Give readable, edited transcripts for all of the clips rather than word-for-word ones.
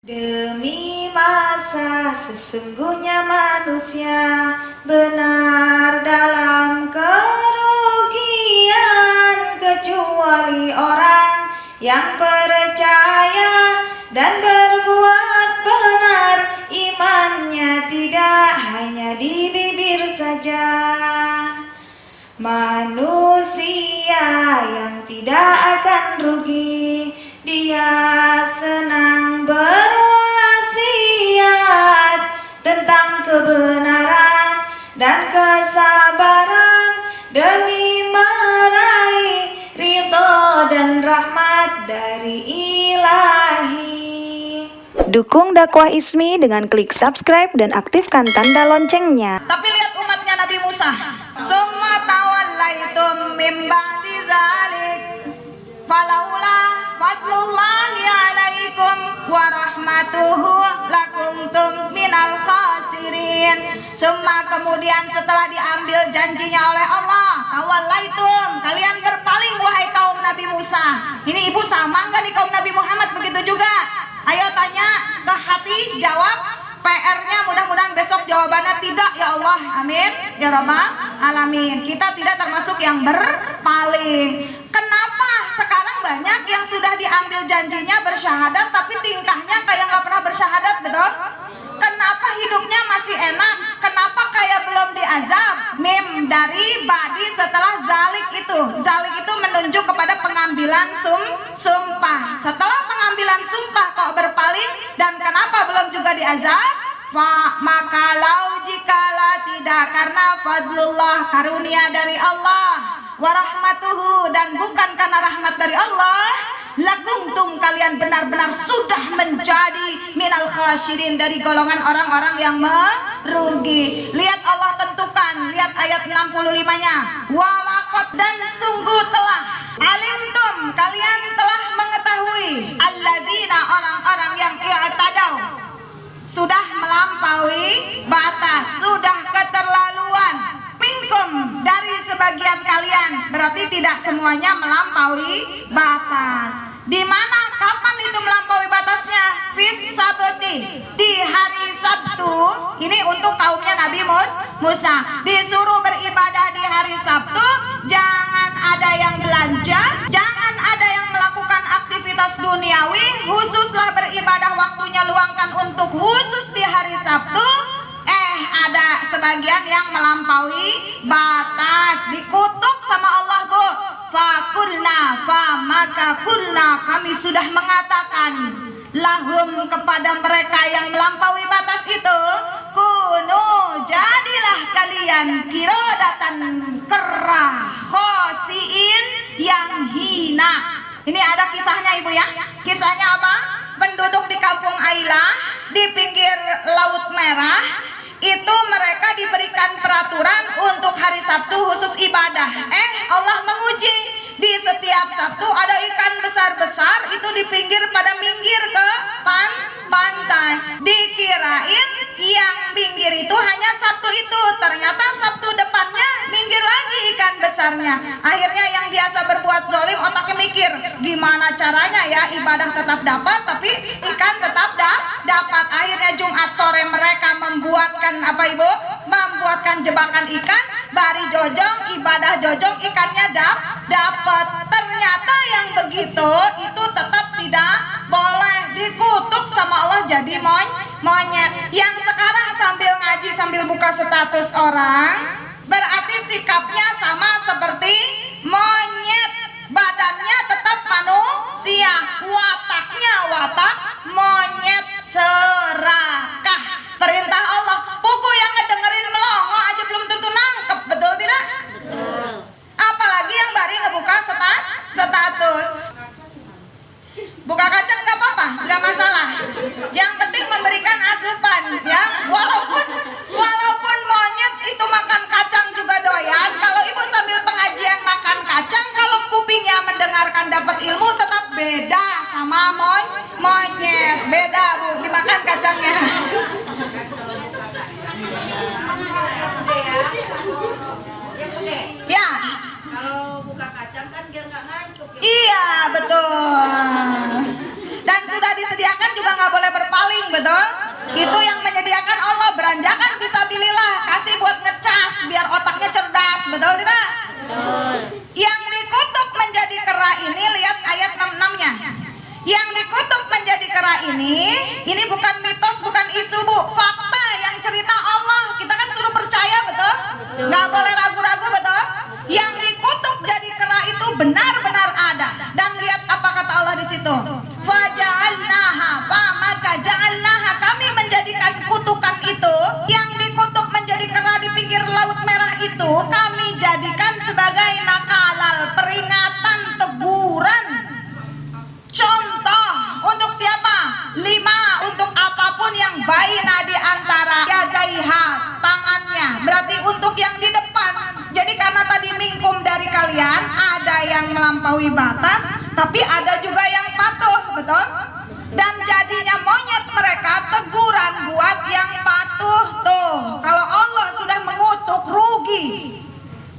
Demi masa sesungguhnya manusia benar dalam kerugian, kecuali orang yang percaya dan berbuat benar, imannya tidak hanya di bibir saja. Manusia yang tidak akan rugi, dia senang berwasiat tentang kebenaran dan kesabaran demi meraih ridha dan rahmat dari Ilahi. Dukung dakwah Ismi dengan klik subscribe dan aktifkan tanda loncengnya. Tapi lihat umatnya Nabi Musa. Summa tawallaitum min ba'di zalik falaula fadlullahi alaikum wa rahmatuhu lakuntum minal khasirin. Summa kemudian setelah diambil janjinya oleh Allah, tawallaitum, kalian berpaling wahai kaum Nabi Musa. Ini ibu sama enggak di kaum Nabi Muhammad begitu juga? Ayo tanya ke hati, jawab. PR-nya mudah-mudahan besok jawabannya tidak, ya Allah, amin ya rabbal alamin. Kita tidak termasuk yang berpaling. Kenapa sekarang banyak yang sudah diambil janjinya bersyahadat tapi tingkahnya kayak nggak pernah bersyahadat, betul? Kenapa hidupnya masih enak? Kenapa kayak belum diazab? Mim dari badi setelah zalik itu. Zalik itu menunjuk kepada pengambilan sumpah. Setelah pengambilan sumpah kok berpaling dan kenapa belum juga diazab? Maka lau jikalau tidak, karena fadlullah, karunia dari Allah, warahmatuhu, dan bukan karena rahmat dari Allah, lakuntum, kalian benar-benar sudah menjadi minal khasirin, dari golongan orang-orang yang merugi. Lihat Allah tentukan, lihat ayat 65-nya. Walakot, dan sungguh telah, alimtum, kalian telah mengetahui, alladzina, orang-orang yang i'tadau, sudah melampaui batas, sudah keterlaluan, minkum, dari sebagian kalian, berarti tidak semuanya melampaui batas. Di mana, kapan itu melampaui batasnya? Fis sabti, di hari Sabtu. Ini untuk kaumnya Nabi Musa, disuruh beribadah di hari Sabtu. Jangan ada yang belanja, jangan ada yang melakukan aktivitas duniawi, khususlah beribadah waktunya luangkan untuk khusus di hari Sabtu. Ada sebagian yang melampaui batas, dikutuk sama Allah, Bu. Maka kulna, kami sudah mengatakan, lahum, kepada mereka yang melampaui batas itu, kunu, jadilah kalian kirodatan, kera, khosiin, yang hina. Ini ada kisahnya, Ibu ya. Kisahnya apa? Penduduk di kampung Ailah di pinggir Laut Merah itu mereka diberikan peraturan untuk hari Sabtu khusus ibadah. Allah menguji. Di setiap Sabtu ada ikan besar-besar itu di pinggir pada minggir ke pantai. Dikirain yang minggir itu hanya Sabtu itu, ternyata Sabtu depannya minggir lagi ikan besarnya. Akhirnya yang biasa berbuat zolim otaknya mikir, gimana caranya ya ibadah tetap dapat tapi ikan tetap dapat. Akhirnya Jumat sore mereka membuatkan apa, Ibu? Membuatkan jebakan ikan, bari jojong, ibadah jojong, ikannya dapat. Ternyata yang begitu itu tetap tidak boleh, dikutuk sama Allah jadi monyet. Yang sekarang sambil ngaji sambil buka status orang, berarti sikapnya sama seperti monyet. Badannya tetap manusia, wataknya watak monyet, serakah. Perintah Allah, buku yang ngedengerin melongo aja belum tentu nangkep, betul tidak? Betul. Apalagi yang bari ngebuka status. Buka kacang nggak apa-apa, nggak masalah. Yang penting memberikan asupan, ya. Walaupun monyet itu makan kacang juga doyan. Kalau ibu sambil pengajian makan kacang, kalau kupingnya mendengarkan dapat ilmu, tetap beda sama monyet. Beda, Bu, dimakan kacangnya. Ya. Kalau buka kacang kan biar nggak ngantuk. Iya, betul. Dan sudah disediakan juga nggak boleh berpaling. Itu yang menyediakan Allah. Beranjakan fisabilillah, kasih buat ngecas biar otaknya cerdas, betul tidak? Betul. Yang dikutuk menjadi kera ini, lihat ayat 66-nya. Yang dikutuk menjadi kera ini bukan mitos, bukan isu bu, fakta yang cerita Allah. Kita kan suruh percaya, betul? Nggak boleh ragu-ragu, betul? Yang dikutuk jadi kera itu benar-benar ada. Dan lihat apa kata Allah di situ. Faja'alnaha, maka ja'alnaha, kami menjadikan kutukan itu, yang dikutuk menjadi kera di pinggir laut merah itu, kami jadikan sebagai nakalal, peringatan, teguran, contoh untuk siapa? 5, untuk apapun yang baina di antara yadaiha, tangannya, berarti untuk yang di depan. Jadi karena tadi mingkum dari kalian ada yang melampaui batas, tapi ada juga yang patuh, betul? Dan jadinya monyet mereka teguran buat yang patuh. Tuh, kalau Allah sudah mengutuk, rugi.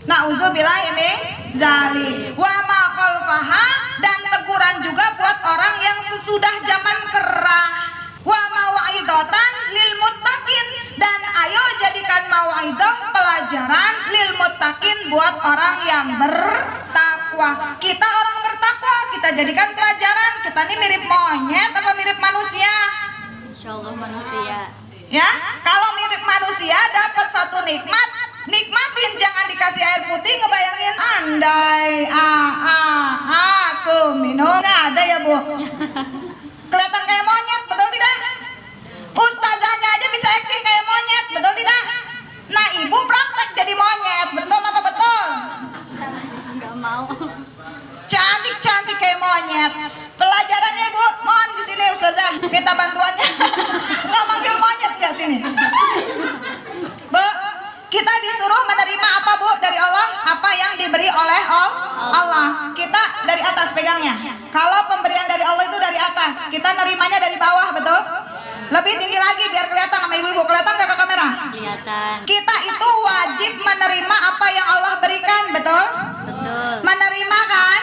Nauzubillahi min zalik. Wa ma khalfaha, dan teguran juga buat orang yang sesudah zaman kera. Wa mau'idatan lil muttaqin, dan ayo jadikan mau'idah pelajaran lil muttaqin buat orang yang bertakwa. Kita orang bertakwa, kita jadikan pelajaran. Kita ini mirip monyet apa mirip manusia? Insyaallah manusia. Ya, kalau mirip manusia dapat satu nikmat, nikmatin, jangan dikasih air putih ngebayangin andai aku minum. Nggak ada ya bu, kelihatan kayak monyet, betul tidak? Ustazahnya aja bisa acting kayak monyet, betul tidak? Nah ibu praktek jadi monyet, betul apa betul? Nggak mau. Cantik-cantik kayak monyet. Pelajarannya ibu, mohon di sini ustazah, minta bantuannya. Nggak manggil monyet nggak sini? Bu, kita disuruh menerima apa bu dari Allah? Apa yang diberi oleh Allah. Kita dari atas pegangnya. Kalau pemberian dari Allah itu dari atas, kita nerimanya dari bawah, betul? Lebih tinggi lagi biar kelihatan sama ibu-ibu. Kelihatan nggak ke kamera? Kelihatan. Kita itu wajib menerima apa yang Allah berikan, betul? Betul. Menerima kan?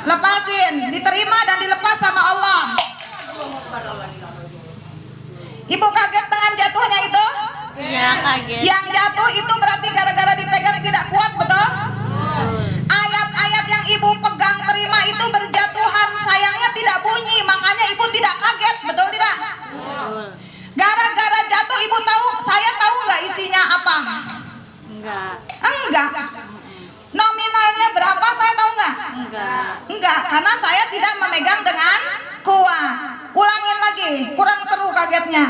Lepasin, diterima dan dilepas sama Allah. Ibu kaget dengan jatuhnya itu? Iya, kaget. Yang jatuh itu berarti gara-gara dipegang tidak kuat, betul? Ayat-ayat yang ibu pegang terima itu berjatuhan, sayangnya tidak bunyi, makanya ibu tidak kaget, betul tidak? Betul. Gara-gara jatuh ibu tahu, saya tahu nggak isinya apa? Enggak. Enggak. Nominalnya berapa saya tahu nggak? Enggak. Enggak, karena saya tidak memegang dengan kuat. Ulangin lagi, kurang seru kagetnya.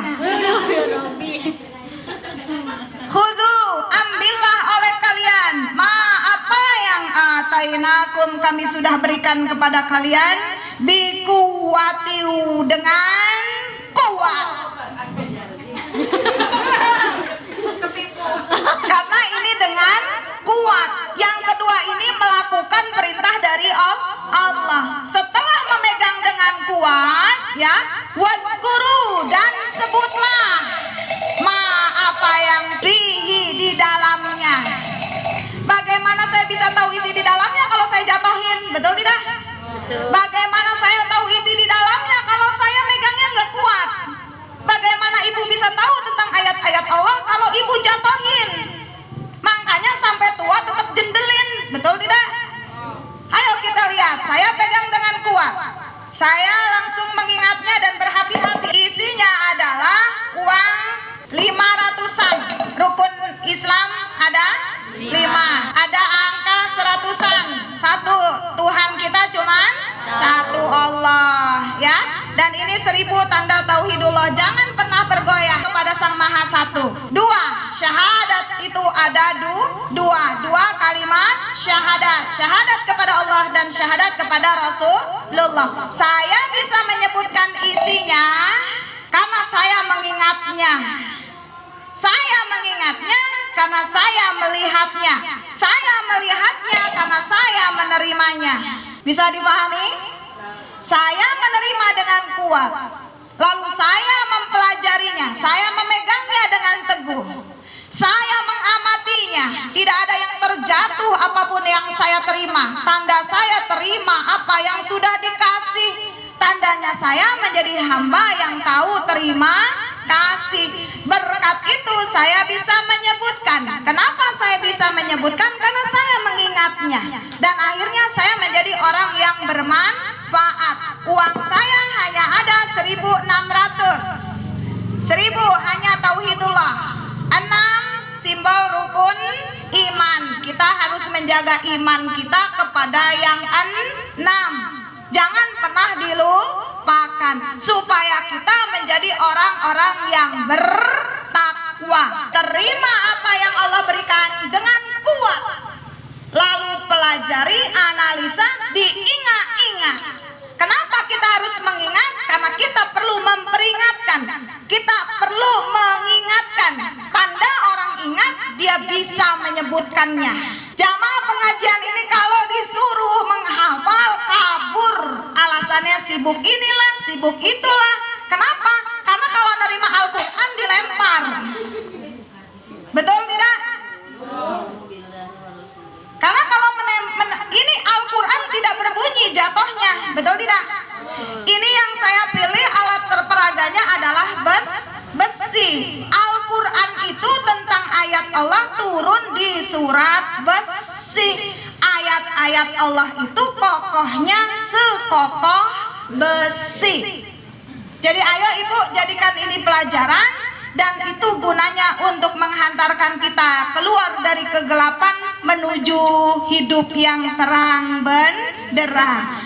Khudu, ambillah oleh kalian ma apa yang atainakum, kami sudah berikan kepada kalian, bikuwatiu, dengan kuat. Karena ini dengan kuat. Yang kedua ini melakukan perintah dari Allah. Setelah memegang dengan kuat, ya, wazkuru, dan sebutlah ma apa yang fihi, di dalamnya. Bagaimana saya bisa tahu isi di dalamnya kalau saya jatuhin, betul tidak? Betul. Bagaimana saya tahu isi di dalamnya kalau saya megangnya nggak kuat? Bagaimana ibu bisa tahu tentang ayat-ayat Allah kalau ibu jatuhin? Makanya sampai tua tetap jendelin, betul tidak? Ayo kita lihat, saya pegang dengan kuat. Saya langsung mengingatnya dan berhati-hati. Isinya adalah uang 500-an. Rukun Islam ada 5. Ada angka 100-an. Satu, Tuhan kita cuman satu, Allah, ya. Dan ini 1000 tanda tauhidullah. Jangan pernah bergoyah kepada Sang Maha Satu. 2, syahadat itu ada dua kalimat syahadat. Syahadat kepada Allah dan syahadat kepada Rasulullah. Saya bisa menyebutkan isinya karena saya mengingatnya. Saya mengingatnya karena saya melihatnya. Saya melihatnya karena saya menerimanya. Bisa dipahami? Saya menerima dengan kuat, lalu saya mempelajarinya, saya memegangnya dengan teguh, saya mengamatinya. Tidak ada yang terjatuh apapun yang saya terima. Tanda saya terima apa yang sudah dikasih. Tandanya saya menjadi hamba yang tahu terima kasih. saya bisa menyebutkan. Kenapa saya bisa menyebutkan? Karena saya mengingatnya. Dan akhirnya saya menjadi orang yang bermanfaat. Uang saya hanya ada 1.600. 1.000 hanya tauhidullah. 6 simbol rukun iman. Kita harus menjaga iman kita kepada yang 6. Jangan pernah dilupakan supaya kita menjadi orang-orang yang bertakwa. Terima apa yang Allah berikan dengan kuat. Lalu pelajari, analisa, diingat-ingat. Kenapa kita harus mengingat? Karena kita perlu memperingatkan. Kita perlu mengingatkan. Tanda orang ingat, dia bisa menyebutkannya. Jamaah pengajian ini kalau disuruh menghafal, kabur. Alasannya sibuk inilah, sibuk itulah. Kenapa? Karena kalau nerima Al-Quran dilempar. Betul tidak? Karena kalau ini Al-Quran tidak berbunyi jatuhnya. Betul tidak? Ini yang saya pilih alat terperaganya adalah besi. Al-Quran itu tentang ayat Allah turun di surat besi. Ayat-ayat Allah itu kokohnya sekokoh besi. Jadi ayo ibu jadikan ini pelajaran, dan itu gunanya untuk menghantarkan kita keluar dari kegelapan menuju hidup yang terang benderang.